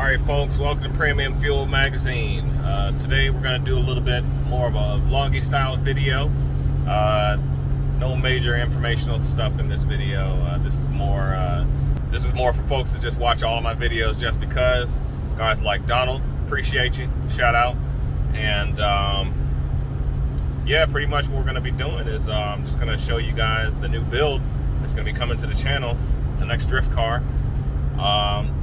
Alright folks, welcome to Premium Fuel Magazine. Today we're going to do a little bit more of a vloggy style video. No major informational stuff in this video. This is more for folks that just watch all of my videos just because. Guys like Donald, appreciate you, shout out. And yeah, pretty much what we're going to be doing is I'm just going to show you guys the new build that's going to be coming to the channel, the next drift car.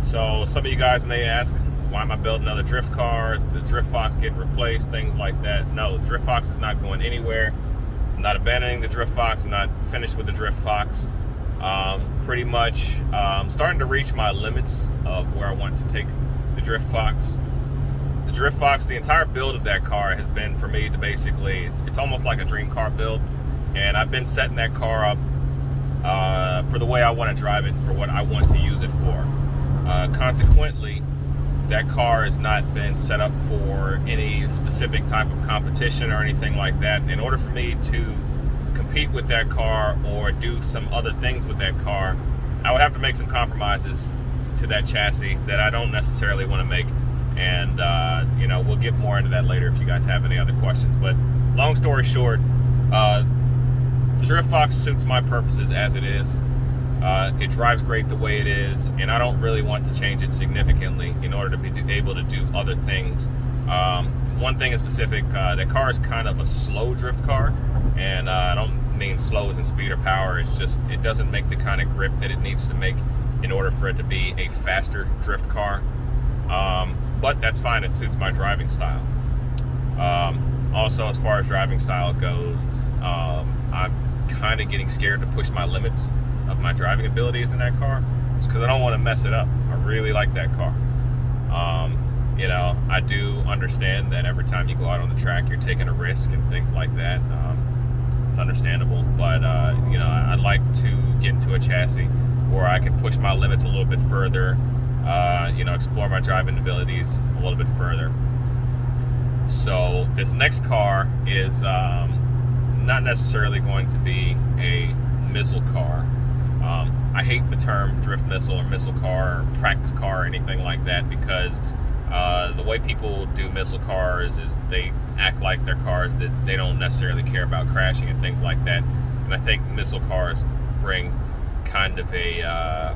So some of you guys may ask, why am I building another drift car? Is the Drift Fox getting replaced? Things like that. No, the Drift Fox is not going anywhere. I'm not abandoning the Drift Fox. I'm not finished with the Drift Fox. Pretty much starting to reach my limits of where I want to take the Drift Fox. The Drift Fox, the entire build of that car has been for me to basically, it's almost like a dream car build. And I've been setting that car up for the way I want to drive it, for what I want to use it for. Consequently, that car has not been set up for any specific type of competition or anything like that. In order for me to compete with that car or do some other things with that car, I would have to make some compromises to that chassis that I don't necessarily want to make. And you know, we'll get more into that later if you guys have any other questions. But long story short, the Drift Fox suits my purposes as it is. It drives great the way it is, and I don't really want to change it significantly in order to be able to do other things. One thing in specific, that car is kind of a slow drift car, and I don't mean slow as in speed or power. It's just, it doesn't make the kind of grip that it needs to make in order for it to be a faster drift car. But that's fine, it suits my driving style. Also, as far as driving style goes, I'm kind of getting scared to push my limits of my driving abilities in that car, just because I don't want to mess it up. I really like that car. You know, I do understand that every time you go out on the track, you're taking a risk and things like that. It's understandable, but you know, I'd like to get into a chassis where I can push my limits a little bit further. You know, explore my driving abilities a little bit further. So this next car is not necessarily going to be a missile car. I hate the term drift missile or missile car or practice car or anything like that, because the way people do missile cars is they act like they're cars that they don't necessarily care about crashing and things like that. And I think missile cars bring kind of a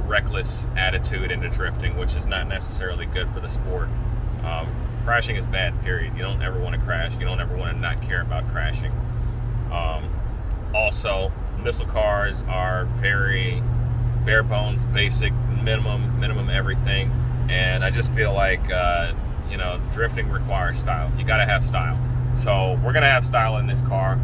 reckless attitude into drifting, which is not necessarily good for the sport. Crashing is bad, period. You don't ever want to crash. You don't ever want to not care about crashing. Also, missile cars are very bare bones, basic, minimum everything. And I just feel like, you know, drifting requires style. You got to have style. So we're going to have style in this car.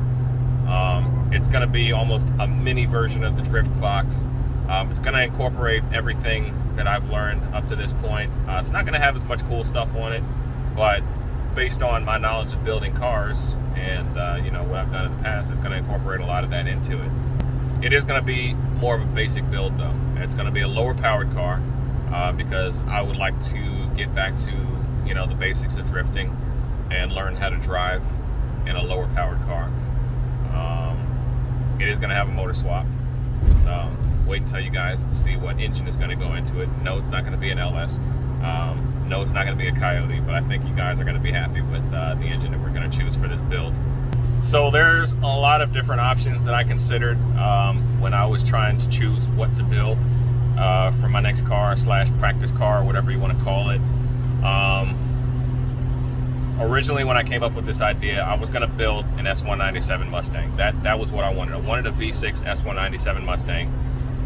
It's going to be almost a mini version of the Drift Fox. It's going to incorporate everything that I've learned up to this point. It's not going to have as much cool stuff on it, but based on my knowledge of building cars and you know, what I've done in the past, it's going to incorporate a lot of that into it. It is going to be more of a basic build though. It's going to be a lower powered car because I would like to get back to, you know, the basics of drifting and learn how to drive in a lower powered car. It is going to have a motor swap, so wait until you guys see what engine is going to go into it. No, it's not going to be an LS. No, it's not going to be a Coyote, but I think you guys are going to be happy with the engine that we're going to choose for this build. So there's a lot of different options that I considered when I was trying to choose what to build for my next car slash practice car, whatever you want to call it. Originally, when I came up with this idea, I was going to build an S197 Mustang. That was what I wanted. I wanted a V6 S197 Mustang.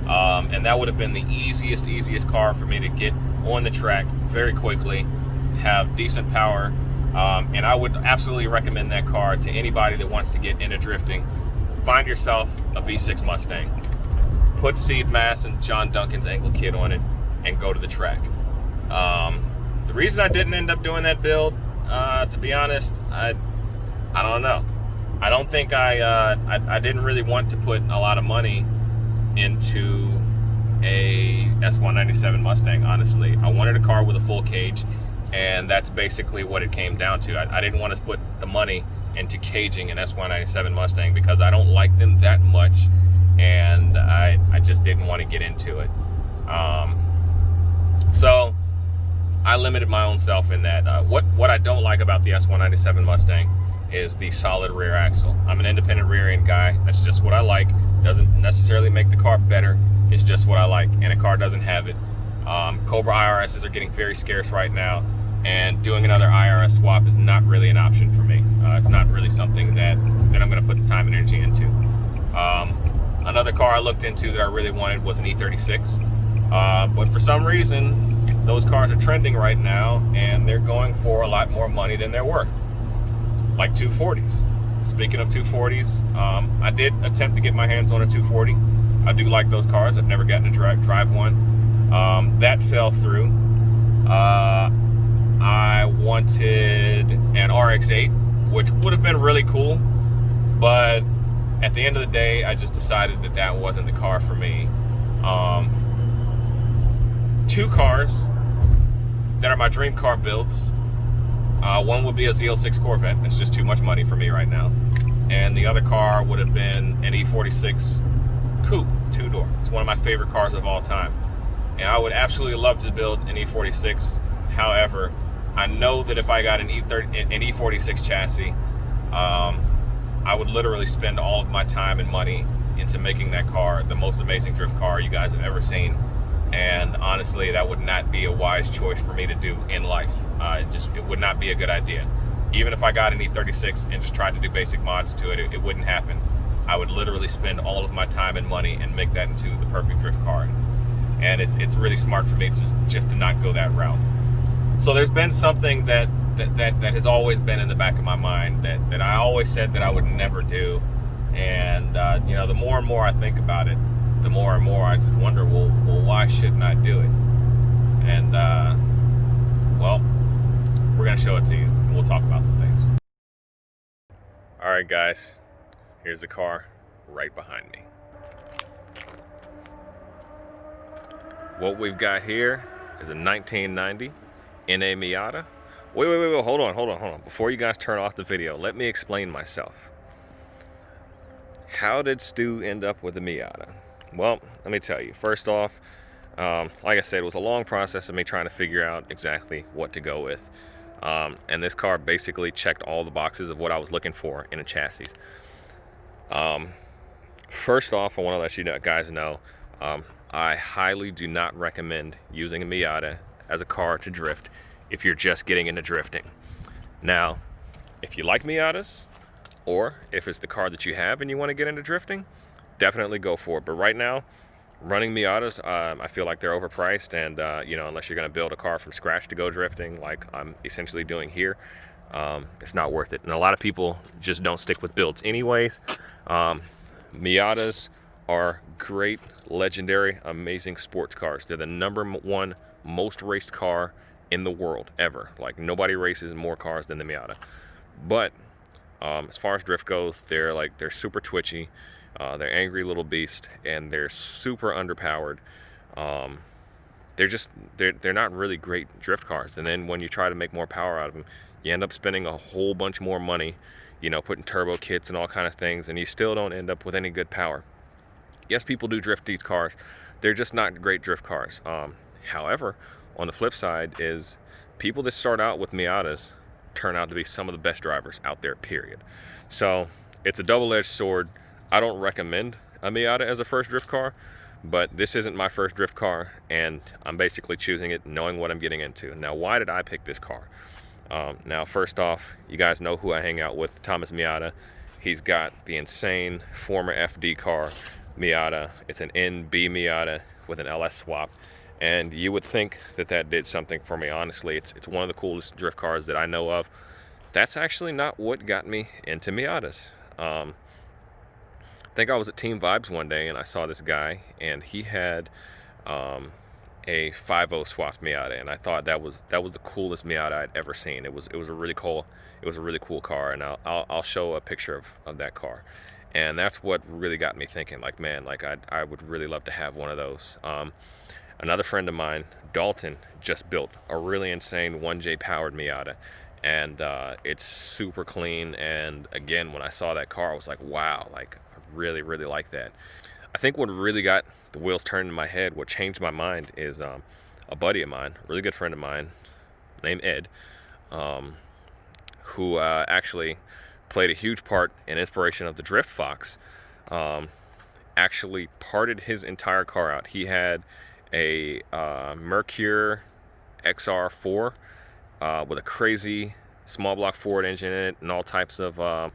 And that would have been the easiest car for me to get on the track very quickly, have decent power, and I would absolutely recommend that car to anybody that wants to get into drifting. Find yourself a V6 Mustang, put Steve Mass and John Duncan's ankle kit on it, and go to the track. The reason I didn't end up doing that build, to be honest, I don't know. I don't think I didn't really want to put a lot of money into a S197 Mustang, honestly. I wanted a car with a full cage, and that's basically what it came down to. I didn't want to put the money into caging an S197 Mustang because I don't like them that much, and I just didn't want to get into it. So I limited my own self in that. What I don't like about the S197 Mustang is the solid rear axle. I'm an independent rear end guy. That's just what I like. Doesn't necessarily make the car better. It's just what I like, and a car doesn't have it. Cobra IRSs are getting very scarce right now, and doing another IRS swap is not really an option for me. It's not really something that I'm going to put the time and energy into. Another car I looked into that I really wanted was an E36, but for some reason those cars are trending right now, and they're going for a lot more money than they're worth, like 240s. Speaking of 240s, I did attempt to get my hands on a 240. I do like those cars. I've never gotten to drive one. That fell through. I wanted an RX-8, which would have been really cool, but at the end of the day, I just decided that that wasn't the car for me. Two cars that are my dream car builds. One would be a Z06 Corvette. It's just too much money for me right now. And the other car would have been an E46 Coupe, two-door. It's one of my favorite cars of all time. And I would absolutely love to build an E46. However, I know that if I got an E46 chassis, I would literally spend all of my time and money into making that car the most amazing drift car you guys have ever seen. And honestly, that would not be a wise choice for me to do in life. It would not be a good idea. Even if I got an E36 and just tried to do basic mods to it, it wouldn't happen. I would literally spend all of my time and money and make that into the perfect drift car. And it's really smart for me to just to not go that route. So there's been something that has always been in the back of my mind that I always said that I would never do. And you know, the more and more I think about it, the more and more I just wonder, well, why shouldn't I do it? And well, we're gonna show it to you, and we'll talk about some things. All right, guys, here's the car right behind me. What we've got here is a 1990 NA Miata. Wait, hold on. Before you guys turn off the video, let me explain myself. How did Stu end up with a Miata? Well, let me tell you. First off, like I said, it was a long process of me trying to figure out exactly what to go with. And this car basically checked all the boxes of what I was looking for in a chassis. First off, I want to let you guys know, I highly do not recommend using a Miata as a car to drift if you're just getting into drifting. Now, if you like Miatas, or if it's the car that you have and you want to get into drifting, definitely go for it. But right now, running Miatas, I feel like they're overpriced, and you know, unless you're going to build a car from scratch to go drifting, like I'm essentially doing here, it's not worth it. And a lot of people just don't stick with builds anyways. Miatas are great, legendary, amazing sports cars. They're the #1 most raced car in the world ever. Like, nobody races more cars than the Miata. But as far as drift goes, they're super twitchy. They're angry little beast, and they're super underpowered. They're not really great drift cars. And then when you try to make more power out of them, you end up spending a whole bunch more money, you know, putting turbo kits and all kind of things, and you still don't end up with any good power. Yes, people do drift these cars. They're just not great drift cars. However, on the flip side is people that start out with Miatas turn out to be some of the best drivers out there, period. So it's a double-edged sword. I don't recommend a Miata as a first drift car, but this isn't my first drift car, and I'm basically choosing it knowing what I'm getting into. Now, why did I pick this car? Now, first off, you guys know who I hang out with, Thomas Miata. He's got the insane former FD car Miata. It's an NB Miata with an LS swap. And you would think that that did something for me. Honestly, it's one of the coolest drift cars that I know of. That's actually not what got me into Miatas. I think I was at Team Vibes one day and I saw this guy, and he had a 5.0 swapped Miata, and I thought that was the coolest Miata I'd ever seen. It was a really cool car, and I'll show a picture of that car. And that's what really got me thinking, like, man, like I would really love to have one of those. Another friend of mine, Dalton, just built a really insane 1J powered Miata, and it's super clean. And again, when I saw that car, I was like, wow, like I really like that. I think what really got the wheels turned in my head, what changed my mind, is a buddy of mine, a really good friend of mine. named Ed, who actually played a huge part in inspiration of the Drift Fox. Actually parted his entire car out. He had a Mercure XR4 with a crazy small block Ford engine in it and all types of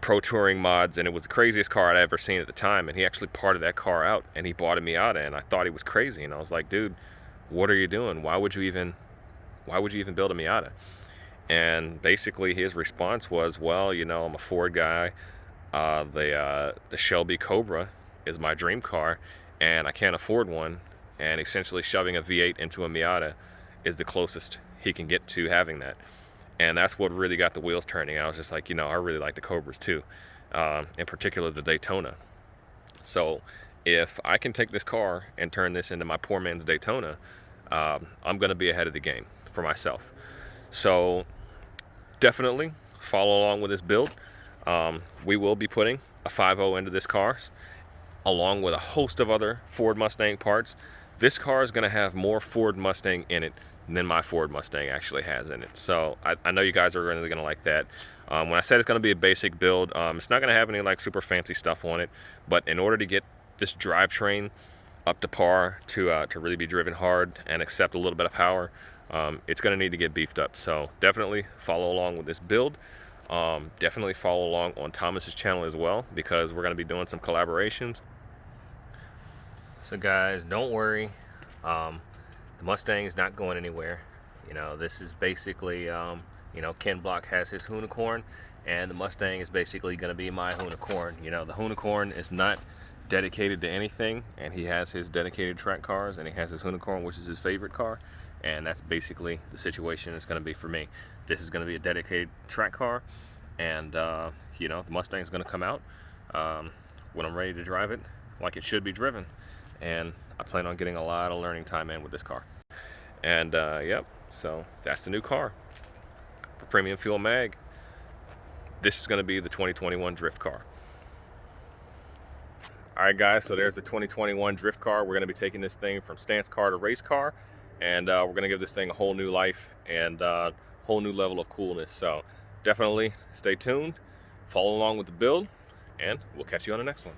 pro touring mods, and it was the craziest car I'd ever seen at the time. And he actually parted that car out and he bought a Miata, and I thought he was crazy. And I was like, dude, what are you doing? Why would you even build a Miata? And basically his response was, well, you know, I'm a Ford guy. The Shelby Cobra is my dream car, and I can't afford one. And essentially shoving a V8 into a Miata is the closest he can get to having that. And that's what really got the wheels turning. I was just like, you know, I really like the Cobras too, in particular the Daytona. So if I can take this car and turn this into my poor man's Daytona, I'm going to be ahead of the game for myself. So definitely follow along with this build. We will be putting a 5.0 into this car, along with a host of other Ford Mustang parts. This car is going to have more Ford Mustang in it than my Ford Mustang actually has in it. So I know you guys are really going to like that. When I said it's going to be a basic build, it's not going to have any like super fancy stuff on it, but in order to get this drivetrain up to par to really be driven hard and accept a little bit of power, it's going to need to get beefed up. So definitely follow along with this build. Definitely follow along on Thomas's channel as well, because we're going to be doing some collaborations. So guys, don't worry, the Mustang is not going anywhere. You know, this is basically, you know, Ken Block has his Hoonicorn, and the Mustang is basically going to be my Hoonicorn. You know, the Hoonicorn is not dedicated to anything, and he has his dedicated track cars, and he has his Hoonicorn, which is his favorite car, and that's basically the situation it's going to be for me. This is going to be a dedicated track car, and you know, the Mustang is going to come out when I'm ready to drive it like it should be driven. And I plan on getting a lot of learning time in with this car. And yep, so that's the new car for Premium Fuel Mag. This is going to be the 2021 drift car. All right guys, so there's the 2021 drift car. We're going to be taking this thing from stance car to race car, and we're going to give this thing a whole new life and a whole new level of coolness. So definitely stay tuned, follow along with the build, and we'll catch you on the next one.